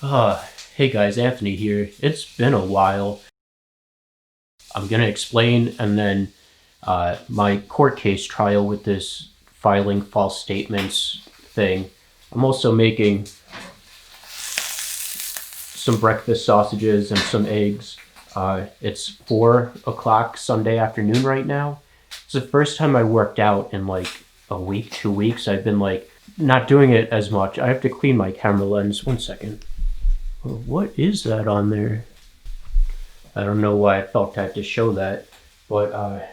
Uh, hey guys, Anthony here. It's been a while. I'm gonna explain and then my court case trial with this filing false statements thing. I'm also making some breakfast sausages and some eggs. It's 4 o'clock Sunday afternoon right now. It's the first time I worked out in like a week, 2 weeks. I've been like not doing it as much. I have to clean my camera lens. 1 second. What is that on there? I don't know why I felt I had to show that, but I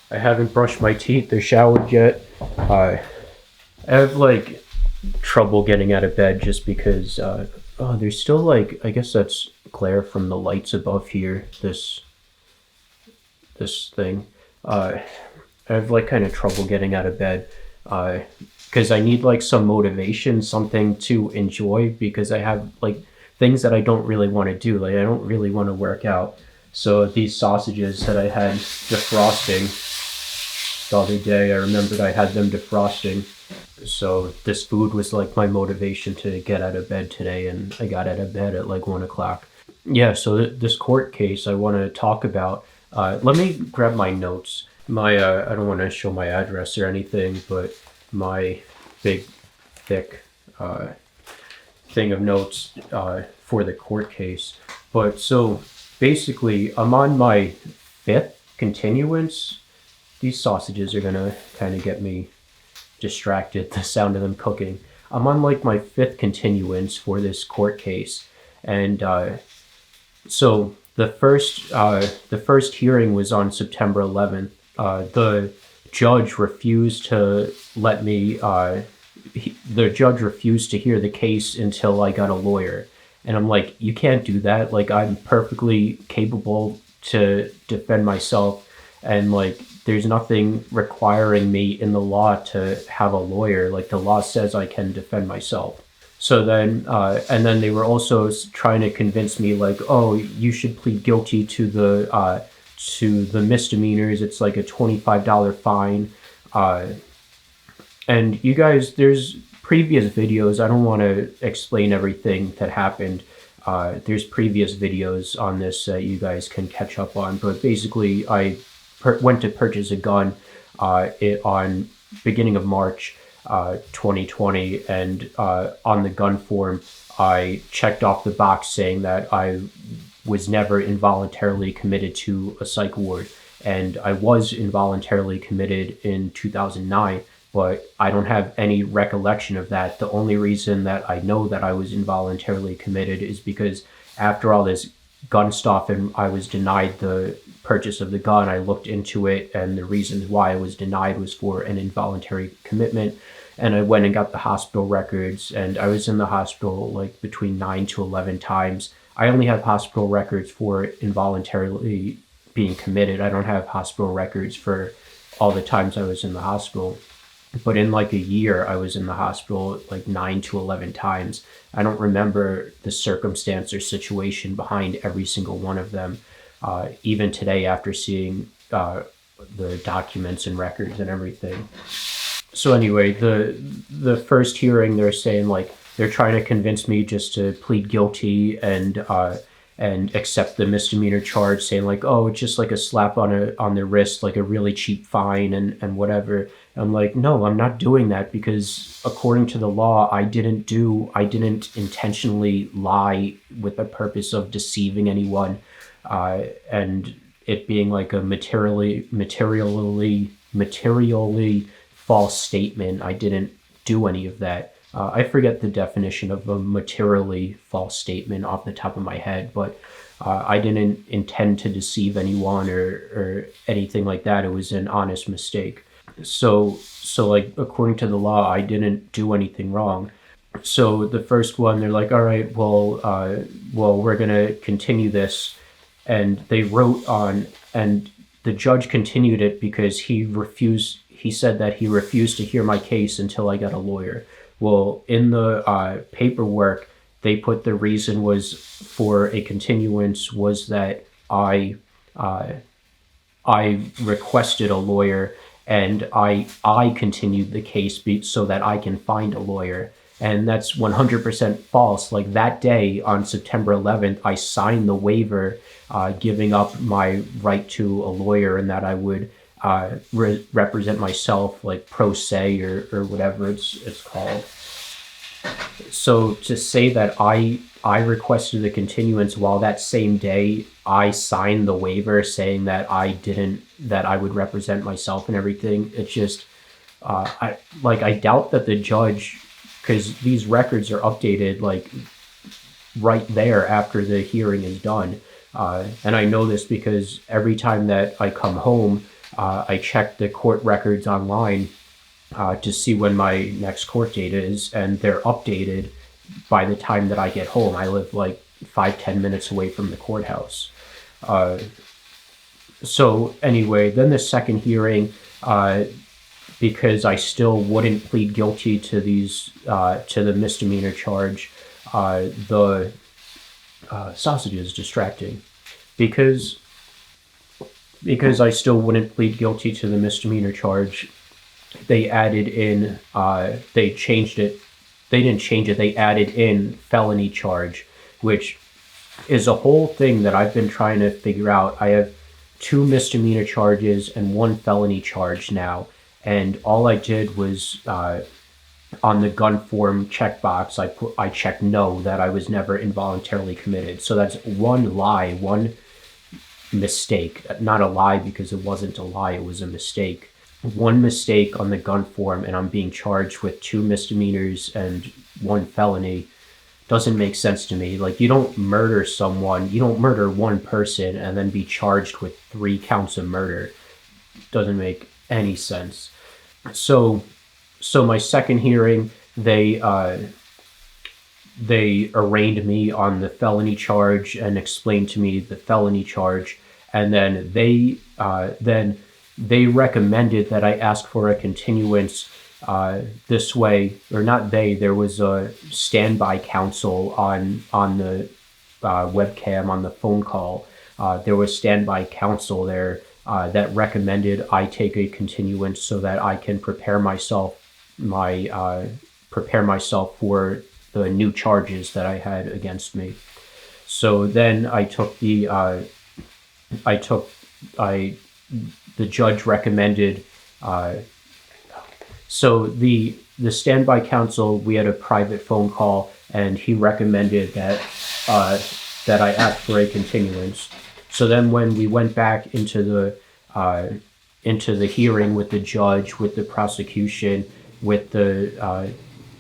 haven't brushed my teeth or showered yet. I have like trouble getting out of bed just because oh, there's still like, I guess that's glare from the lights above here. This thing. I have like kind of trouble getting out of bed because I need like some motivation, something to enjoy, because I have like things that I don't really want to do. Like I don't really want to work out. So these sausages that I had defrosting the other day, I remembered I had them defrosting. So this food was like my motivation to get out of bed today, and I got out of bed at like 1 o'clock. Yeah, so this court case I want to talk about. Let me grab my notes. My I don't want to show my address or anything, but my big, thick thing of notes for the court case. But so basically, I'm on my fifth continuance. These sausages are gonna kind of get me distracted, the sound of them cooking. I'm on like my fifth continuance for this court case, and so the first hearing was on September 11th. The judge refused to let me. The judge refused to hear the case until I got a lawyer, and I'm like, you can't do that. Like I'm perfectly capable to defend myself, and like there's nothing requiring me in the law to have a lawyer. Like the law says I can defend myself. So then, and then they were also trying to convince me, like, oh, you should plead guilty to the misdemeanors. It's like a $25 fine. Uh, and you guys, there's previous videos. I don't want to explain everything that happened. There's previous videos on this that you guys can catch up on. But basically, I went to purchase a gun on beginning of March 2020, and on the gun form, I checked off the box saying that I was never involuntarily committed to a psych ward, and I was involuntarily committed in 2009, but I don't have any recollection of that. The only reason that I know that I was involuntarily committed is because after all this gun stuff and I was denied the purchase of the gun, I looked into it, and the reasons why I was denied was for an involuntary commitment. And I went and got the hospital records, and I was in the hospital like between 9 to 11 times. I only have hospital records for involuntarily being committed. I don't have hospital records for all the times I was in the hospital. But in like a year, I was in the hospital like 9 to 11 times. I don't remember the circumstance or situation behind every single one of them. Even today, after seeing the documents and records and everything. So anyway, the first hearing, they're saying like they're trying to convince me just to plead guilty and accept the misdemeanor charge, saying like, oh, it's just like a slap on the wrist, like a really cheap fine and whatever. I'm like, no, I'm not doing that, because according to the law, I didn't intentionally lie with the purpose of deceiving anyone, and it being like a materially false statement. I didn't do any of that. I forget the definition of a materially false statement off the top of my head, but I didn't intend to deceive anyone or anything like that. It was an honest mistake. So like according to the law, I didn't do anything wrong. So the first one, they're like, all right, well, we're gonna continue this, and they wrote on, and the judge continued it because he refused. He said that he refused to hear my case until I got a lawyer. Well, in the paperwork, they put the reason was for a continuance was that I I requested a lawyer, and I continued the case so that I can find a lawyer. And that's 100% false. Like that day on September 11th, I signed the waiver giving up my right to a lawyer, and that I would represent myself like pro se, or whatever it's called. So to say that I requested the continuance while that same day I signed the waiver saying that I would represent myself and everything, it's just I doubt that the judge, because these records are updated like right there after the hearing is done. And I know this because every time that I come home, I check the court records online to see when my next court date is, and they're updated by the time that I get home. I live like 5-10 minutes away from the courthouse. So anyway, then the second hearing, because I still wouldn't plead guilty to the misdemeanor charge, the sausage is distracting, because I still wouldn't plead guilty to the misdemeanor charge. They added in, they changed it. They didn't change it. They added in felony charge, which is a whole thing that I've been trying to figure out. I have 2 misdemeanor charges and 1 felony charge now. And all I did was, on the gun form checkbox, I checked no, that I was never involuntarily committed. So that's one lie, one mistake. Not a lie because it wasn't a lie, it was a mistake. One mistake on the gun form, and I'm being charged with 2 misdemeanors and 1 felony. Doesn't make sense to me. Like, you don't murder someone, you don't murder one person and then be charged with 3 counts of murder. Doesn't make any sense. So my second hearing, they arraigned me on the felony charge and explained to me the felony charge, and then they recommended that I ask for a continuance this way, or not they, there was a standby counsel on the webcam on the phone call. There was standby counsel there that recommended I take a continuance so that I can prepare myself for the new charges that I had against me. So then the judge recommended, so the standby counsel, we had a private phone call, and he recommended that I ask for a continuance. So then when we went back into the hearing with the judge, with the prosecution, with the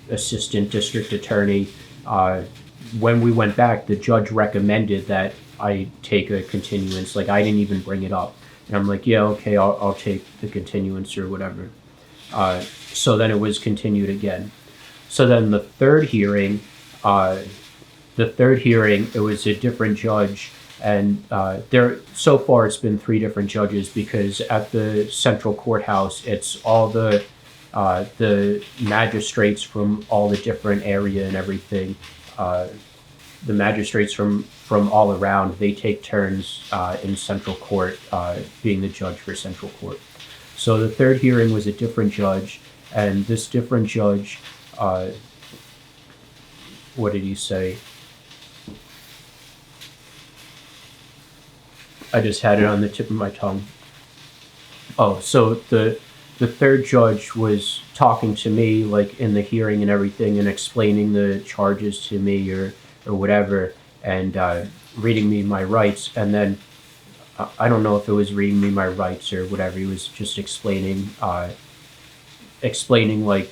assistant district attorney, when we went back, the judge recommended that I take a continuance. Like, I didn't even bring it up. And I'm like, yeah, okay, I'll take the continuance or whatever. So then it was continued again. So then the third hearing, it was a different judge. And so far it's been 3 different judges, because at the central courthouse, it's all the magistrates from all the different area and everything. The magistrates from all around, they take turns in central court, being the judge for central court. So the third hearing was a different judge, and this different judge, what did he say? I just had it on the tip of my tongue. Oh, so the third judge was talking to me, like, in the hearing and everything, and explaining the charges to me or whatever, and reading me my rights. And then I don't know if it was reading me my rights or whatever. He was just explaining like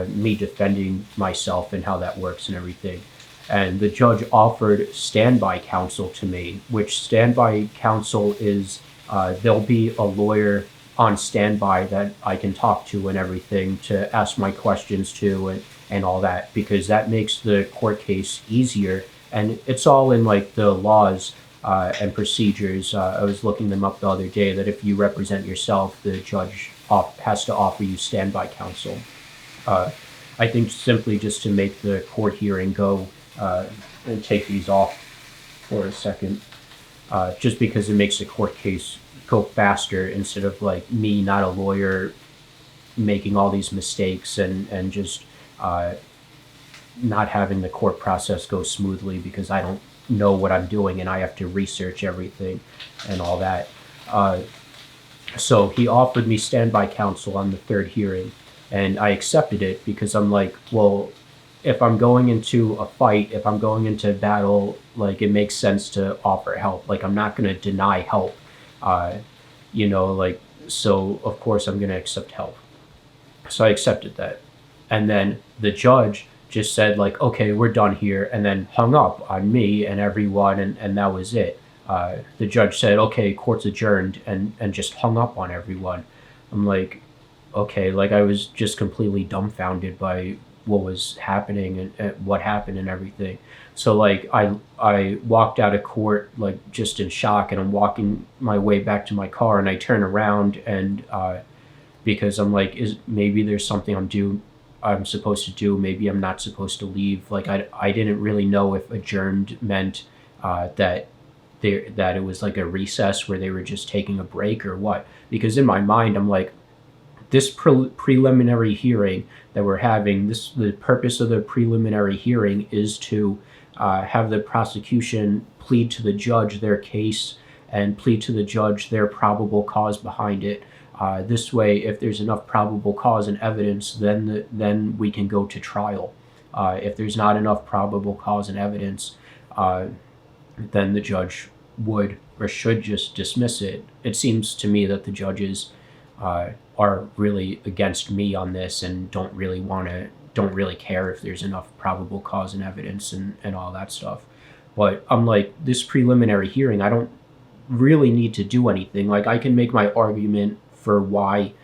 me defending myself and how that works and everything. And the judge offered standby counsel to me, which standby counsel is, there'll be a lawyer on standby that I can talk to and everything, to ask my questions to and all that, because that makes the court case easier. And it's all in like the laws and procedures. I was looking them up the other day, that if you represent yourself, the judge has to offer you standby counsel. I think simply just to make the court hearing go, and take these off for a second. just because it makes the court case go faster instead of like me, not a lawyer, making all these mistakes and just uh, not having the court process go smoothly because I don't know what I'm doing and I have to research everything and all that. Uh, so he offered me standby counsel on the third hearing, and I accepted it because I'm like, well, if I'm going into a fight, if I'm going into a battle, like it makes sense to offer help. Like I'm not going to deny help, uh, like so. Of course, I'm going to accept help. So I accepted that, and then the judge just said like, okay, we're done here, and then hung up on me and everyone, and that was it. The judge said, okay, court's adjourned, and just hung up on everyone. I'm like, okay, like I was just completely dumbfounded by what was happening and what happened and everything. So like I walked out of court like just in shock, and I'm walking my way back to my car, and I turn around and because I'm like, is maybe there's something I'm supposed to do. Maybe I'm not supposed to leave. Like I didn't really know if adjourned meant that that it was like a recess where they were just taking a break or what. Because in my mind, I'm like, this preliminary hearing that we're having, the purpose of the preliminary hearing is to have the prosecution plead to the judge their case and plead to the judge their probable cause behind it. This way, if there's enough probable cause and evidence, then we can go to trial. If there's not enough probable cause and evidence, then the judge would or should just dismiss it. It seems to me that the judges are really against me on this and don't really care if there's enough probable cause and evidence and all that stuff. But I'm like, this preliminary hearing, I don't really need to do anything. Like I can make my argument for why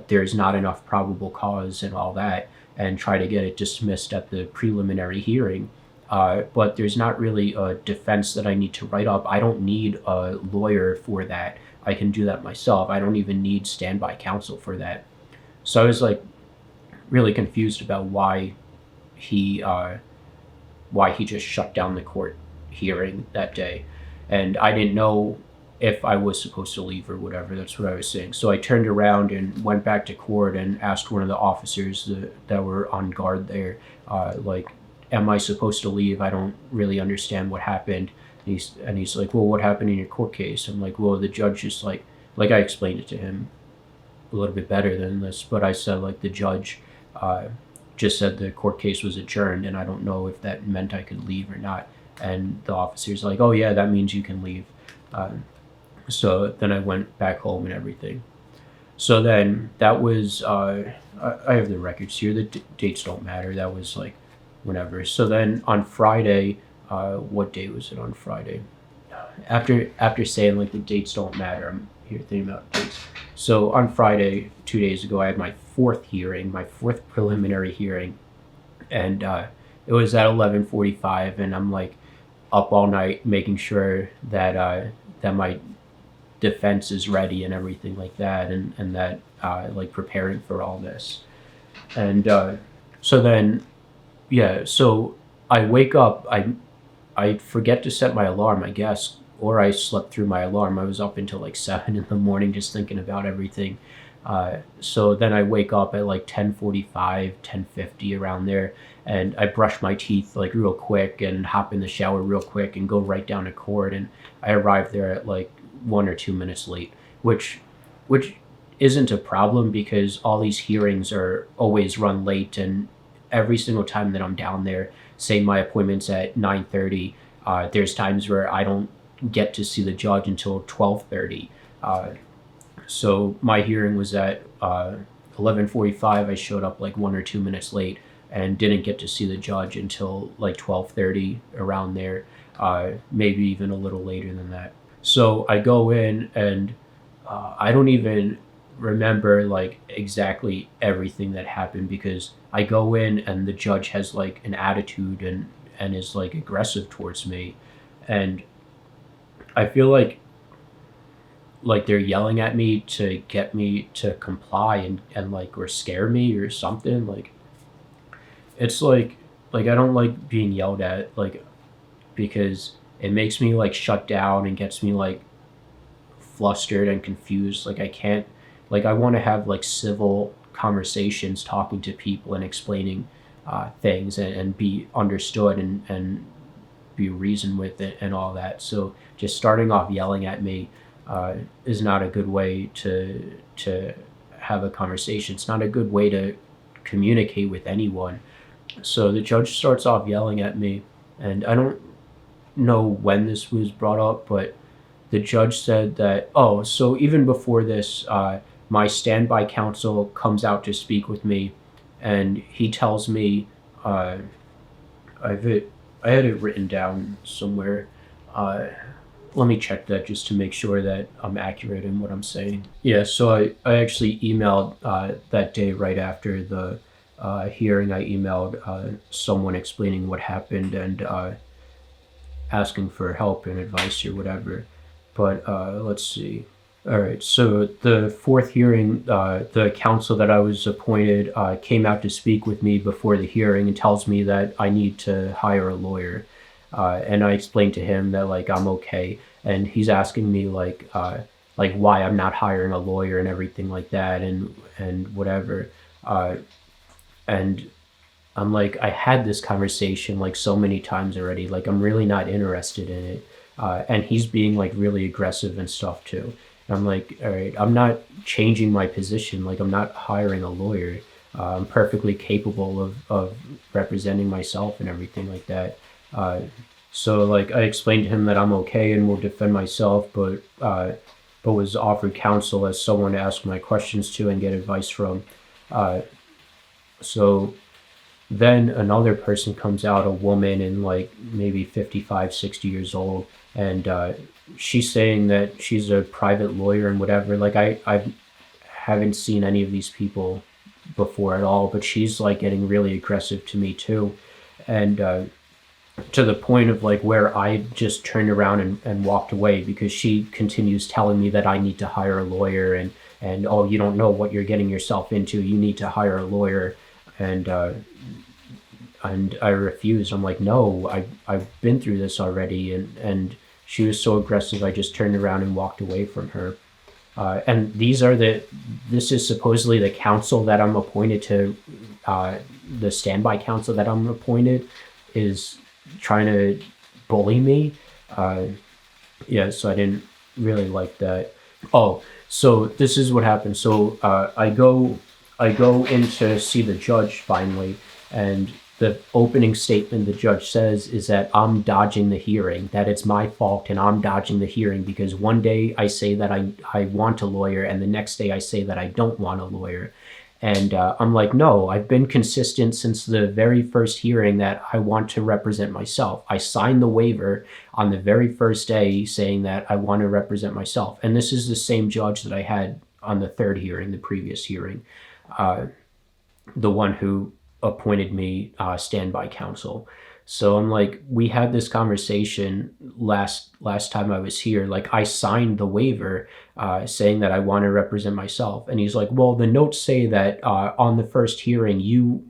there's not enough probable cause and all that, and try to get it dismissed at the preliminary hearing. But there's not really a defense that I need to write up. I don't need a lawyer for that. I can do that myself. I don't even need standby counsel for that. So I was like really confused about he why he just shut down the court hearing that day, and I didn't know if I was supposed to leave or whatever. That's what I was saying. So I turned around and went back to court and asked one of the officers that were on guard there, like, am I supposed to leave? I don't really understand what happened. And he's like, well, what happened in your court case? I'm like, well, the judge just like I explained it to him a little bit better than this, but I said like the judge just said the court case was adjourned, and I don't know if that meant I could leave or not. And the officer's like, oh yeah, that means you can leave. So then I went back home and everything. So then that was, I have the records here. The dates don't matter. That was like whenever. So then on Friday, what day was it on Friday? After saying like the dates don't matter, I'm here thinking about dates. So on Friday, 2 days ago, I had my fourth preliminary hearing, and it was at 11:45, and I'm like up all night making sure that that my defense is ready and everything like that, and that like preparing for all this. And so then yeah, so I wake up, I forget to set my alarm, I guess, or I slept through my alarm. I was up until like 7 in the morning just thinking about everything. So then I wake up at like 10:45, 10:50 around there, and I brush my teeth like real quick and hop in the shower real quick and go right down to court. And I arrived there at like 1 or 2 minutes late, which isn't a problem because all these hearings are always run late, and every single time that I'm down there, say my appointment's at 9:30, there's times where I don't get to see the judge until 12:30. So my hearing was at 11:45. I showed up like 1 or 2 minutes late and didn't get to see the judge until like 12:30 around there, maybe even a little later than that. So I go in and I don't even remember like exactly everything that happened because I go in and the judge has like an attitude and is like aggressive towards me, and I feel like they're yelling at me to get me to comply and like or scare me or something. Like it's like I don't like being yelled at, like, because it makes me like shut down and gets me like flustered and confused. Like I can't, like I want to have like civil conversations, talking to people and explaining things, and be understood, and be reasoned with it and all that. So just starting off yelling at me is not a good way to have a conversation. It's not a good way to communicate with anyone. So the judge starts off yelling at me, and I don't know when this was brought up, but the judge said that, oh, so even before this, my standby counsel comes out to speak with me, and he tells me, uh, I've it, I had it written down somewhere. Uh, Let me check that just to make sure that I'm accurate in what I'm saying. Yeah, so I actually emailed that day right after the hearing. I emailed someone explaining what happened and asking for help and advice or whatever. But let's see. All right, so the fourth hearing, the counsel that I was appointed came out to speak with me before the hearing and tells me that I need to hire a lawyer. And I explained to him that like I'm okay, and he's asking me like why I'm not hiring a lawyer and everything like that, and whatever. Uh, and I'm like, I had this conversation like so many times already. Like, I'm really not interested in it. And he's being like really aggressive and stuff too. And I'm like, all right, I'm not changing my position. Like, I'm not hiring a lawyer. I'm perfectly capable of representing myself and everything like that. Uh, so like, I explained to him that I'm okay and will defend myself, but was offered counsel as someone to ask my questions to and get advice from. Uh, so then another person comes out, a woman in like maybe 55, 60 years old, and she's saying that she's a private lawyer and whatever. Like I haven't seen any of these people before at all, but she's like getting really aggressive to me too, and to the point of like where I just turned around and walked away because she continues telling me that I need to hire a lawyer, and oh, you don't know what you're getting yourself into, you need to hire a lawyer. And I refused. I'm like, no, I've been through this already, and she was so aggressive. I just turned around and walked away from her. And this is supposedly the counsel that I'm appointed to. The standby counsel that I'm appointed is trying to bully me. Yeah, so I didn't really like that. Oh, so this is what happened. So I go in to see the judge finally, and the opening statement the judge says is that I'm dodging the hearing, that it's my fault and I'm dodging the hearing because one day I say that I want a lawyer and the next day I say that I don't want a lawyer. And I'm like, no, I've been consistent since the very first hearing that I want to represent myself. I signed the waiver on the very first day saying that I want to represent myself. And this is the same judge that I had on the third hearing, the previous hearing, the one who appointed me standby counsel. So I'm like, we had this conversation last time I was here. Like, I signed the waiver saying that I want to represent myself, and he's like, well, the notes say that on the first hearing you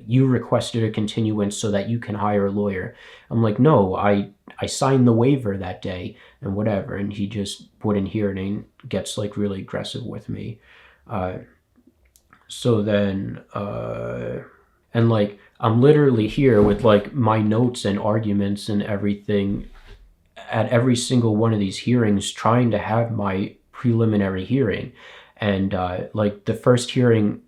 requested a continuance so that you can hire a lawyer. I'm like, no, I signed the waiver that day and whatever, and he just wouldn't hear it and gets like really aggressive with me. So then, and like, I'm literally here with like my notes and arguments and everything at every single one of these hearings, trying to have my preliminary hearing. And like the first hearing,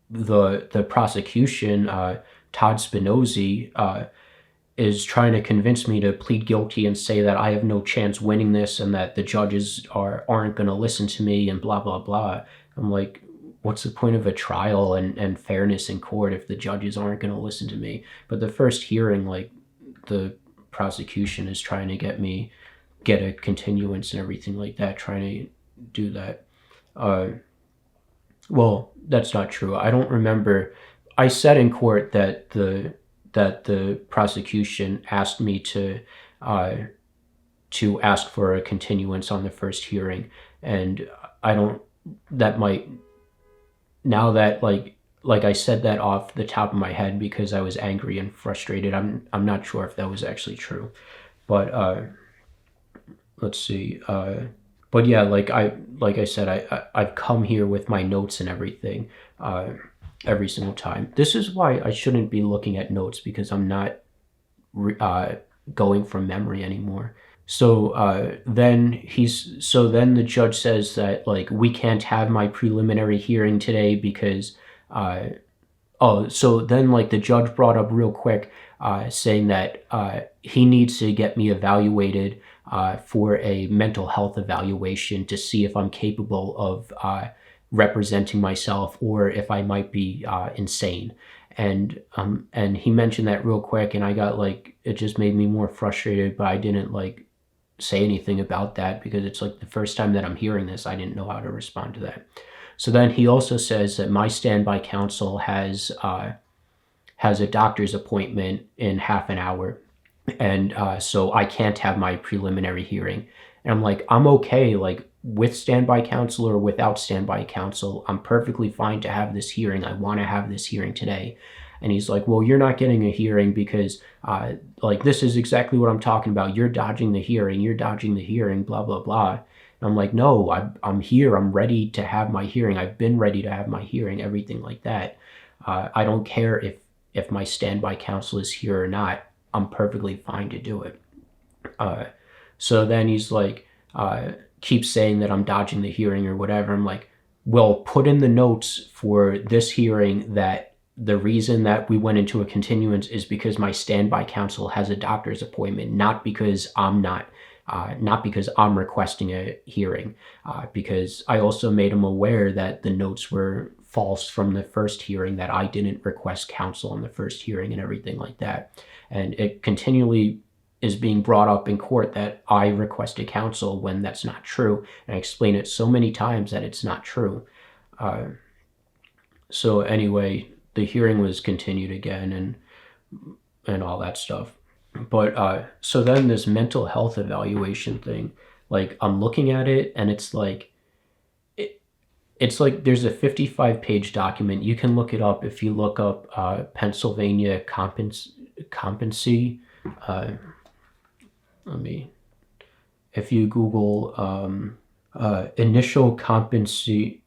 the prosecution, Todd Spinozzi, is trying to convince me to plead guilty and say that I have no chance winning this and that the judges aren't going to listen to me and blah, blah, blah. I'm like, what's the point of a trial and fairness in court if the judges aren't going to listen to me? But the first hearing, like, the prosecution is trying to get a continuance and everything like that, trying to do that. Well, that's not true. I don't remember. I said in court that the prosecution asked me to ask for a continuance on the first hearing, and I don't. That might, now that like I said that off the top of my head because I was angry and frustrated, I'm not sure if that was actually true. But let's see. But yeah, like I said, I've come here with my notes and everything every single time. This is why I shouldn't be looking at notes, because I'm not going from memory anymore. So then the judge says that, like, we can't have my preliminary hearing today because so then, like, the judge brought up real quick, saying that he needs to get me evaluated for a mental health evaluation to see if I'm capable of representing myself, or if I might be insane. And he mentioned that real quick, and I got, like, it just made me more frustrated, but I didn't, like, say anything about that, because it's like the first time that I'm hearing this. I didn't know how to respond to that. So then he also says that my standby counsel has a doctor's appointment in half an hour, and so I can't have my preliminary hearing. And I'm like, I'm okay, like, with standby counsel or without standby counsel. I'm perfectly fine to have this hearing. I want to have this hearing today. And he's like, well, you're not getting a hearing because, like, this is exactly what I'm talking about. You're dodging the hearing. You're dodging the hearing, blah, blah, blah. And I'm like, no, I'm here. I'm ready to have my hearing. I've been ready to have my hearing, everything like that. I don't care if my standby counsel is here or not. I'm perfectly fine to do it. So then he's like, keeps saying that I'm dodging the hearing or whatever. I'm like, well, put in the notes for this hearing that the reason that we went into a continuance is because my standby counsel has a doctor's appointment, not because I'm requesting a hearing, because I also made him aware that the notes were false from the first hearing, that I didn't request counsel on the first hearing and everything like that. And it continually is being brought up in court that I requested counsel when that's not true. And I explain it so many times that it's not true. So anyway, the hearing was continued again, and all that stuff. But so then this mental health evaluation thing, like, I'm looking at it, and it's like there's a 55-page document. You can look it up if you look up Pennsylvania competency. If you Google initial competency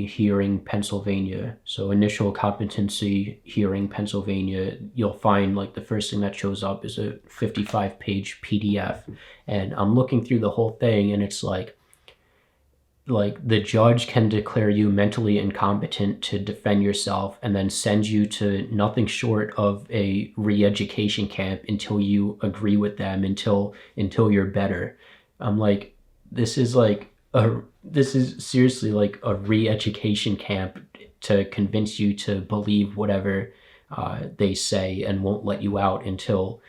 hearing Pennsylvania, so initial competency hearing Pennsylvania, you'll find, like, the first thing that shows up is a 55-page PDF. And I'm looking through the whole thing, and it's like the judge can declare you mentally incompetent to defend yourself, and then send you to nothing short of a re-education camp until you agree with them, until you're better. I'm like, this is seriously like a re-education camp to convince you to believe whatever they say, and won't let you out until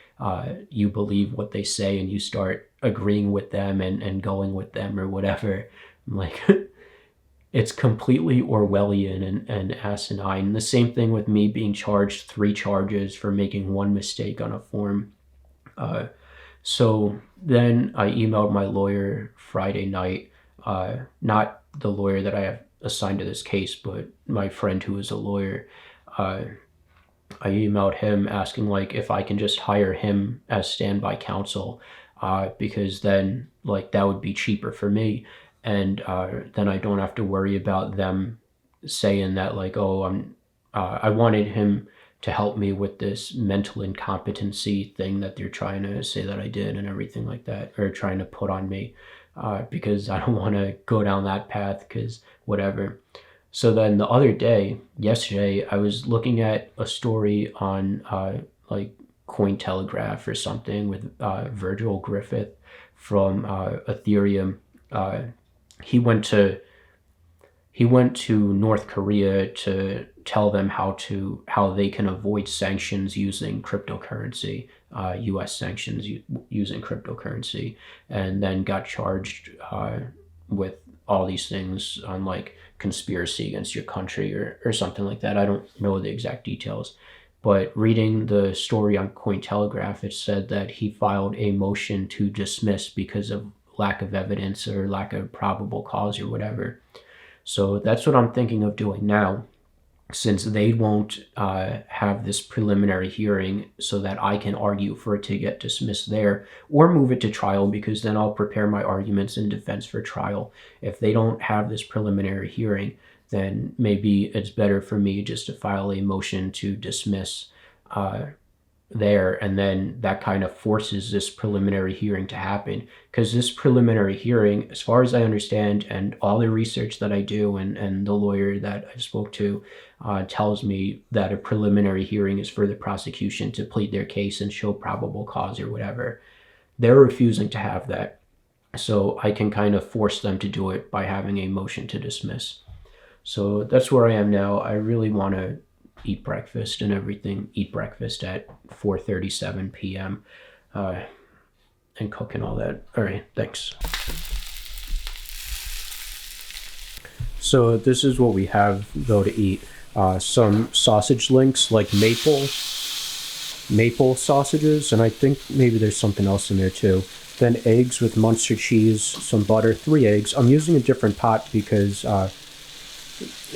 you believe what they say and you start agreeing with them and going with them or whatever. I'm like, it's completely Orwellian and asinine. The same thing with me being charged 3 charges for making 1 mistake on a form. So then I emailed my lawyer Friday night, not the lawyer that I have assigned to this case, but my friend who is a lawyer. I emailed him asking, like, if I can just hire him as standby counsel, because then, like, that would be cheaper for me. And then I don't have to worry about them saying that, like, oh, I wanted him to help me with this mental incompetency thing that they're trying to say that I did and everything like that, or trying to put on me, because I don't want to go down that path, because whatever. So then the other day, yesterday, I was looking at a story on like Cointelegraph or something with Virgil Griffith from Ethereum. He went to North Korea to tell them how they can avoid sanctions using cryptocurrency, U.S. sanctions using cryptocurrency, and then got charged with all these things on, like, conspiracy against your country or something like that. I don't know the exact details, but reading the story on Cointelegraph, it said that he filed a motion to dismiss because of lack of evidence or lack of probable cause or whatever. So that's what I'm thinking of doing now. since they won't have this preliminary hearing so that I can argue for it to get dismissed there or move it to trial, because then I'll prepare my arguments in defense for trial. If they don't have this preliminary hearing, then maybe it's better for me just to file a motion to dismiss there, and then that kind of forces this preliminary hearing to happen, because this preliminary hearing, as far as I understand, and all the research that I do, and the lawyer that I spoke to tells me that a preliminary hearing is for the prosecution to plead their case and show probable cause or whatever. They're refusing to have that, so I can kind of force them to do it by having a motion to dismiss. So that's where I am now. I really want to eat breakfast and everything. Eat breakfast at 4:37 p.m. And cook and all that. All right, thanks. So this is what we have though to eat. Some sausage links, like maple sausages, and I think maybe there's something else in there too. Then eggs with Munster cheese, some butter, 3 eggs. I'm using a different pot because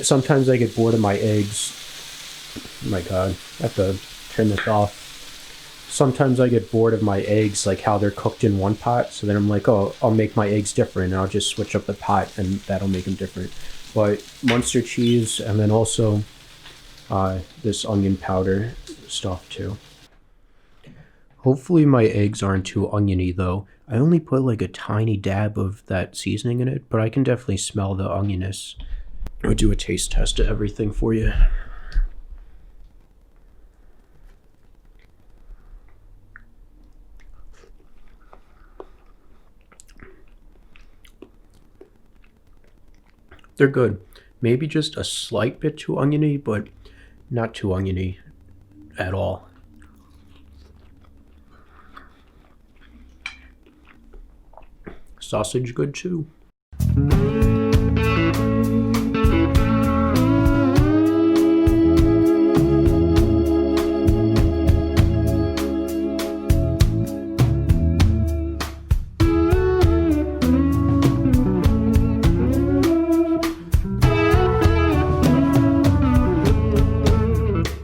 sometimes I get bored of my eggs. Oh my god, I have to turn this off. Sometimes I get bored of my eggs, like how they're cooked in one pot, so then I'm like, oh, I'll make my eggs different, and I'll just switch up the pot, and that'll make them different. But Munster cheese, and then also this onion powder stuff too. Hopefully my eggs aren't too oniony though. I only put like a tiny dab of that seasoning in it, but I can definitely smell the onioness. I'll do a taste test of everything for you. They're good. Maybe just a slight bit too oniony, but not too oniony at all. Sausage good too.